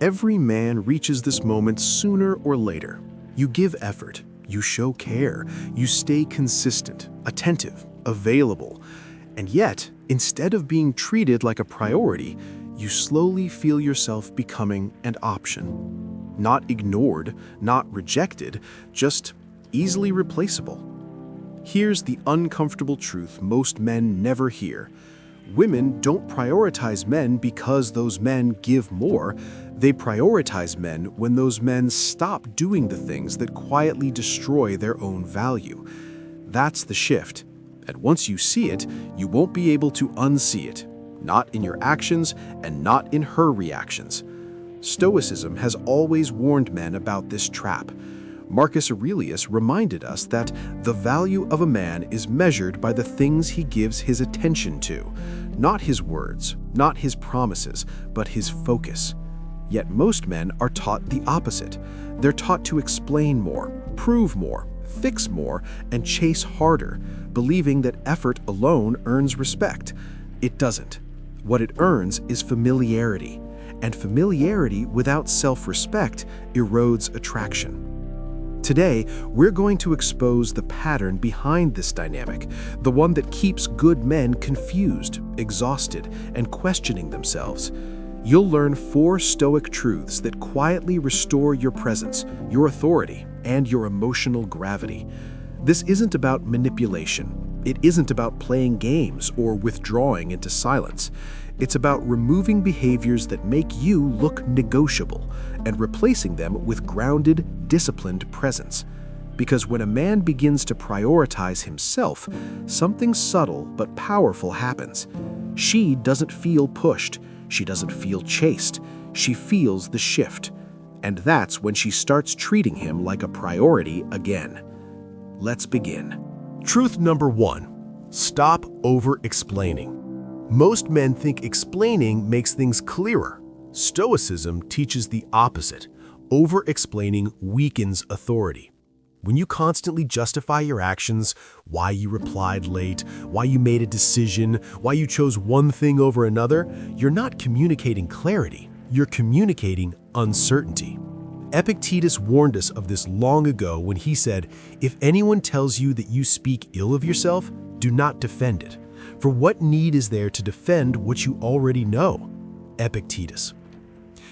Every man reaches this moment sooner or later. You give effort, you show care, you stay consistent, attentive, available. And yet, instead of being treated like a priority, you slowly feel yourself becoming an option. Not ignored, not rejected, just easily replaceable. Here's the uncomfortable truth most men never hear. Women don't prioritize men because those men give more. They prioritize men when those men stop doing the things that quietly destroy their own value. That's the shift. And once you see it, you won't be able to unsee it. Not in your actions and not in her reactions. Stoicism has always warned men about this trap. Marcus Aurelius reminded us that the value of a man is measured by the things he gives his attention to, not his words, not his promises, but his focus. Yet most men are taught the opposite. They're taught to explain more, prove more, fix more, and chase harder, believing that effort alone earns respect. It doesn't. What it earns is familiarity, and familiarity without self-respect erodes attraction. Today, we're going to expose the pattern behind this dynamic, the one that keeps good men confused, exhausted, and questioning themselves. You'll learn 4 Stoic truths that quietly restore your presence, your authority, and your emotional gravity. This isn't about manipulation. It isn't about playing games or withdrawing into silence. It's about removing behaviors that make you look negotiable and replacing them with grounded, disciplined presence. Because when a man begins to prioritize himself, something subtle but powerful happens. She doesn't feel pushed. She doesn't feel chased. She feels the shift. And that's when she starts treating him like a priority again. Let's begin. Truth number 1. Stop over-explaining. Most men think explaining makes things clearer. Stoicism teaches the opposite. Over-explaining weakens authority. When you constantly justify your actions, why you replied late, why you made a decision, why you chose one thing over another, you're not communicating clarity. You're communicating uncertainty. Epictetus warned us of this long ago when he said, "If anyone tells you that you speak ill of yourself, do not defend it. For what need is there to defend what you already know?" Epictetus.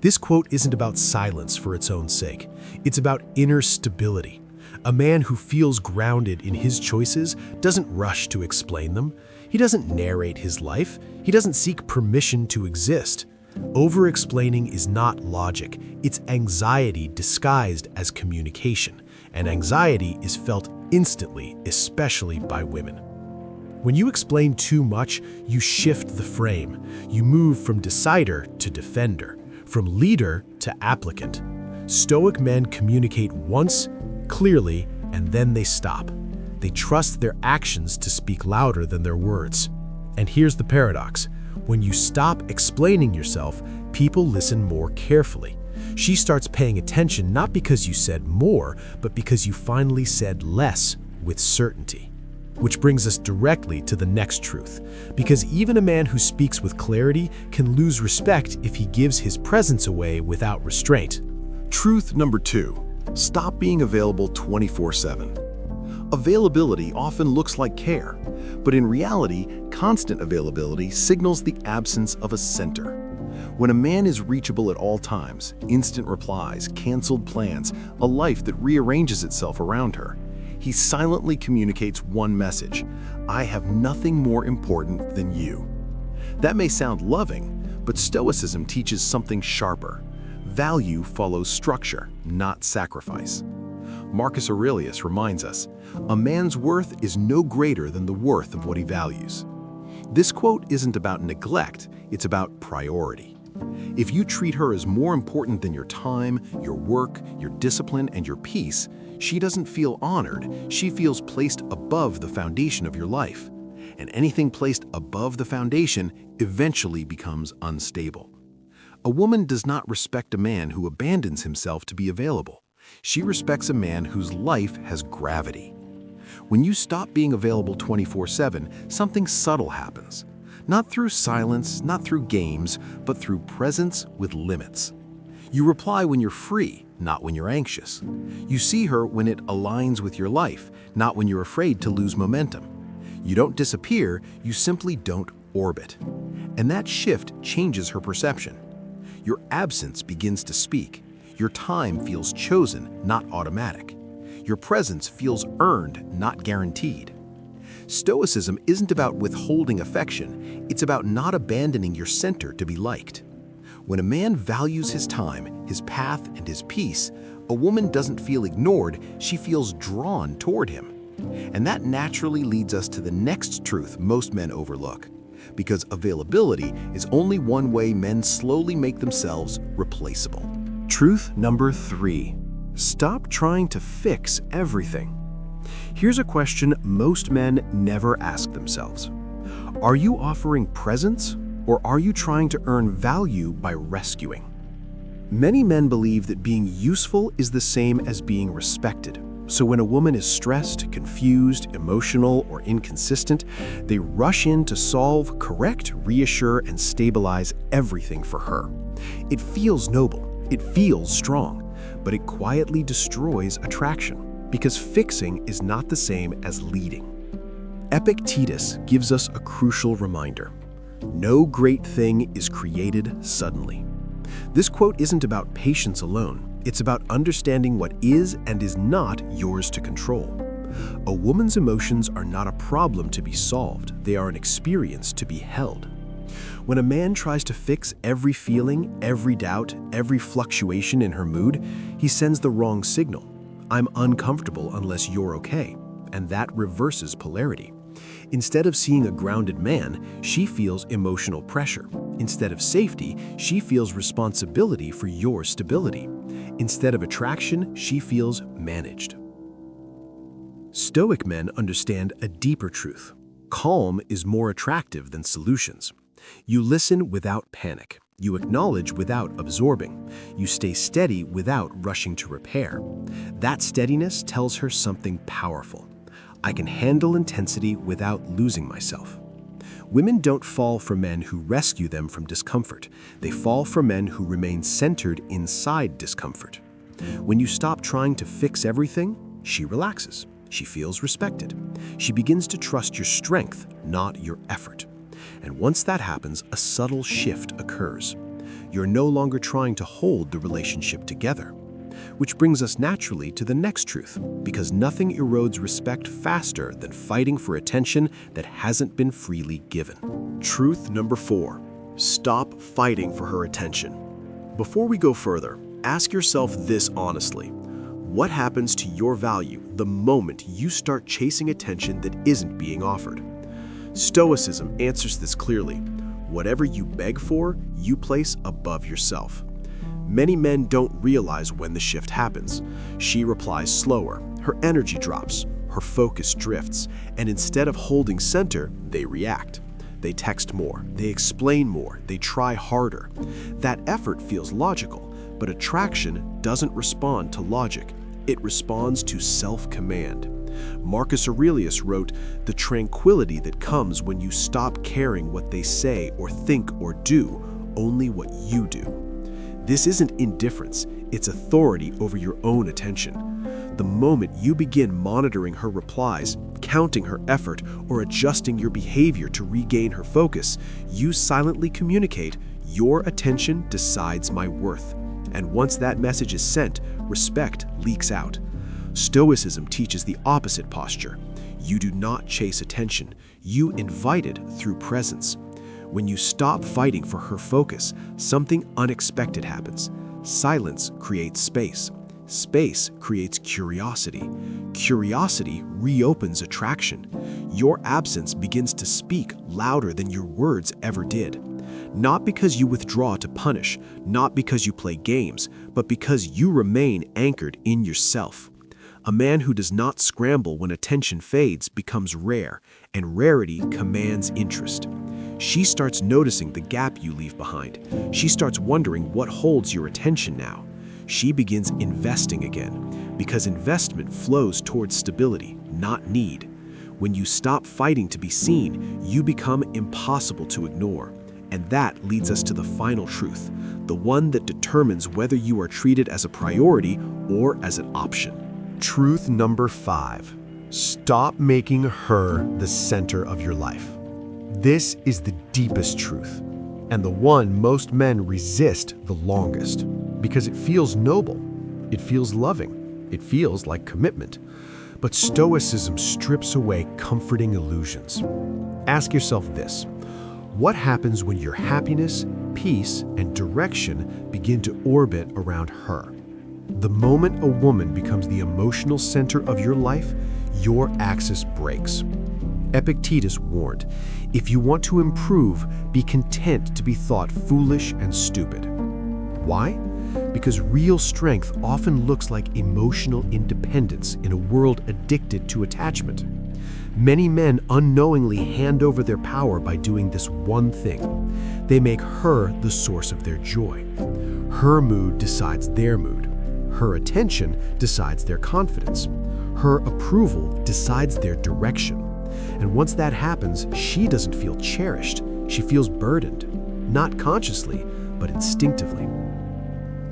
This quote isn't about silence for its own sake. It's about inner stability. A man who feels grounded in his choices doesn't rush to explain them. He doesn't narrate his life. He doesn't seek permission to exist. Over-explaining is not logic. It's anxiety disguised as communication. And anxiety is felt instantly, especially by women. When you explain too much, you shift the frame. You move from decider to defender, from leader to applicant. Stoic men communicate once, clearly, and then they stop. They trust their actions to speak louder than their words. And here's the paradox. When you stop explaining yourself, people listen more carefully. She starts paying attention not because you said more, but because you finally said less with certainty. Which brings us directly to the next truth. Because even a man who speaks with clarity can lose respect if he gives his presence away without restraint. Truth number 2. Stop being available 24/7. Availability often looks like care, but in reality, constant availability signals the absence of a center. When a man is reachable at all times, instant replies, canceled plans, a life that rearranges itself around her, he silently communicates one message: I have nothing more important than you. That may sound loving, but Stoicism teaches something sharper. Value follows structure, not sacrifice. Marcus Aurelius reminds us, a man's worth is no greater than the worth of what he values. This quote isn't about neglect, it's about priority. If you treat her as more important than your time, your work, your discipline, and your peace, she doesn't feel honored, she feels placed above the foundation of your life. And anything placed above the foundation eventually becomes unstable. A woman does not respect a man who abandons himself to be available. She respects a man whose life has gravity. When you stop being available 24/7, something subtle happens. Not through silence, not through games, but through presence with limits. You reply when you're free, not when you're anxious. You see her when it aligns with your life, not when you're afraid to lose momentum. You don't disappear, you simply don't orbit. And that shift changes her perception. Your absence begins to speak. Your time feels chosen, not automatic. Your presence feels earned, not guaranteed. Stoicism isn't about withholding affection, it's about not abandoning your center to be liked. When a man values his time, his path, and his peace, a woman doesn't feel ignored, she feels drawn toward him. And that naturally leads us to the next truth most men overlook. Because availability is only one way men slowly make themselves replaceable. Truth number 3. Stop trying to fix everything. Here's a question most men never ask themselves. Are you offering presence, or are you trying to earn value by rescuing? Many men believe that being useful is the same as being respected. So when a woman is stressed, confused, emotional, or inconsistent, they rush in to solve, correct, reassure, and stabilize everything for her. It feels noble, it feels strong, but it quietly destroys attraction, because fixing is not the same as leading. Epictetus gives us a crucial reminder. No great thing is created suddenly. This quote isn't about patience alone. It's about understanding what is and is not yours to control. A woman's emotions are not a problem to be solved. They are an experience to be held. When a man tries to fix every feeling, every doubt, every fluctuation in her mood, he sends the wrong signal. I'm uncomfortable unless you're okay. And that reverses polarity. Instead of seeing a grounded man, she feels emotional pressure. Instead of safety, she feels responsibility for your stability. Instead of attraction, she feels managed. Stoic men understand a deeper truth. Calm is more attractive than solutions. You listen without panic. You acknowledge without absorbing. You stay steady without rushing to repair. That steadiness tells her something powerful. I can handle intensity without losing myself. Women don't fall for men who rescue them from discomfort. They fall for men who remain centered inside discomfort. When you stop trying to fix everything, she relaxes. She feels respected. She begins to trust your strength, not your effort. And once that happens, a subtle shift occurs. You're no longer trying to hold the relationship together. Which brings us naturally to the next truth, because nothing erodes respect faster than fighting for attention that hasn't been freely given. Truth number 4. Stop fighting for her attention. Before we go further, ask yourself this honestly. What happens to your value the moment you start chasing attention that isn't being offered? Stoicism answers this clearly. Whatever you beg for, you place above yourself. Many men don't realize when the shift happens. She replies slower, her energy drops, her focus drifts, and instead of holding center, they react. They text more, they explain more, they try harder. That effort feels logical, but attraction doesn't respond to logic. It responds to self-command. Marcus Aurelius wrote, "The tranquility that comes when you stop caring what they say or think or do, only what you do." This isn't indifference, it's authority over your own attention. The moment you begin monitoring her replies, counting her effort, or adjusting your behavior to regain her focus, you silently communicate, "Your attention decides my worth." And once that message is sent, respect leaks out. Stoicism teaches the opposite posture. You do not chase attention, you invite it through presence. When you stop fighting for her focus, something unexpected happens. Silence creates space. Space creates curiosity. Curiosity reopens attraction. Your absence begins to speak louder than your words ever did. Not because you withdraw to punish, not because you play games, but because you remain anchored in yourself. A man who does not scramble when attention fades becomes rare, and rarity commands interest. She starts noticing the gap you leave behind. She starts wondering what holds your attention now. She begins investing again, because investment flows towards stability, not need. When you stop fighting to be seen, you become impossible to ignore. And that leads us to the final truth, the one that determines whether you are treated as a priority or as an option. Truth number 5. Stop making her the center of your life. This is the deepest truth, and the one most men resist the longest, because it feels noble, it feels loving, it feels like commitment. But Stoicism strips away comforting illusions. Ask yourself this: what happens when your happiness, peace, and direction begin to orbit around her? The moment a woman becomes the emotional center of your life, your axis breaks. Epictetus warned, if you want to improve, be content to be thought foolish and stupid. Why? Because real strength often looks like emotional independence in a world addicted to attachment. Many men unknowingly hand over their power by doing this one thing. They make her the source of their joy. Her mood decides their mood. Her attention decides their confidence. Her approval decides their direction. And once that happens, she doesn't feel cherished. She feels burdened, not consciously, but instinctively.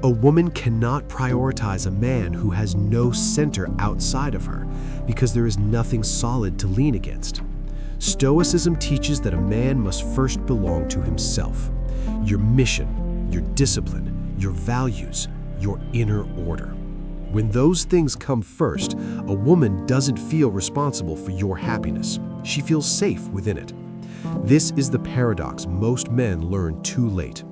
A woman cannot prioritize a man who has no center outside of her because there is nothing solid to lean against. Stoicism teaches that a man must first belong to himself. Your mission, your discipline, your values, your inner order. When those things come first, a woman doesn't feel responsible for your happiness. She feels safe within it. This is the paradox most men learn too late.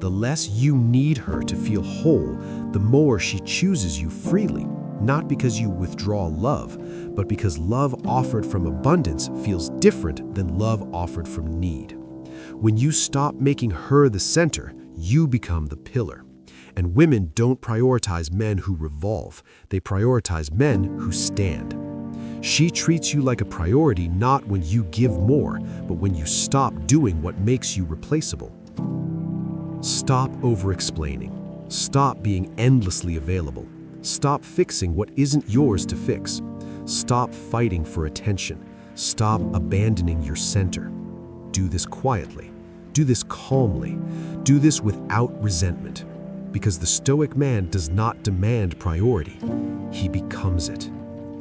The less you need her to feel whole, the more she chooses you freely, not because you withdraw love, but because love offered from abundance feels different than love offered from need. When you stop making her the center, you become the pillar. And women don't prioritize men who revolve, they prioritize men who stand. She treats you like a priority not when you give more, but when you stop doing what makes you replaceable. Stop over-explaining. Stop being endlessly available. Stop fixing what isn't yours to fix. Stop fighting for attention. Stop abandoning your center. Do this quietly. Do this calmly. Do this without resentment. Because the Stoic man does not demand priority. He becomes it.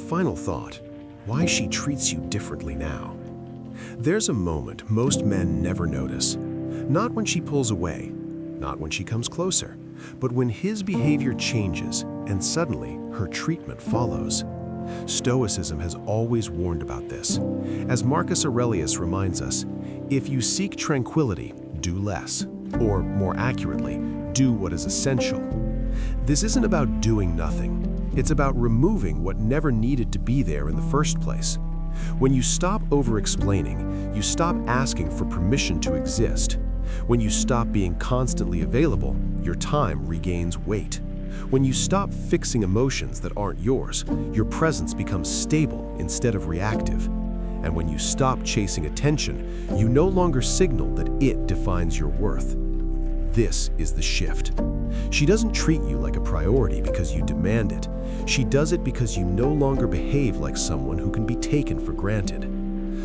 Final thought: why she treats you differently now. There's a moment most men never notice. Not when she pulls away, not when she comes closer, but when his behavior changes and suddenly her treatment follows. Stoicism has always warned about this. As Marcus Aurelius reminds us, if you seek tranquility, do less, or more accurately, do what is essential. This isn't about doing nothing. It's about removing what never needed to be there in the first place. When you stop over-explaining, you stop asking for permission to exist. When you stop being constantly available, your time regains weight. When you stop fixing emotions that aren't yours, your presence becomes stable instead of reactive. And when you stop chasing attention, you no longer signal that it defines your worth. This is the shift. She doesn't treat you like a priority because you demand it. She does it because you no longer behave like someone who can be taken for granted.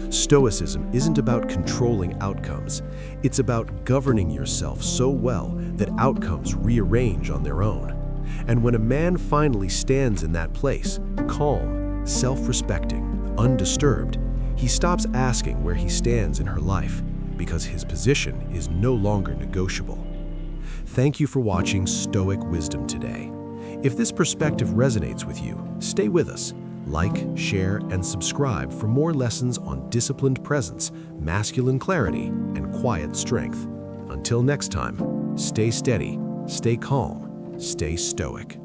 Stoicism isn't about controlling outcomes. It's about governing yourself so well that outcomes rearrange on their own. And when a man finally stands in that place, calm, self-respecting, undisturbed, he stops asking where he stands in her life because his position is no longer negotiable. Thank you for watching Stoic Wisdom today. If this perspective resonates with you, stay with us. Like, share, and subscribe for more lessons on disciplined presence, masculine clarity, and quiet strength. Until next time, stay steady, stay calm, stay stoic.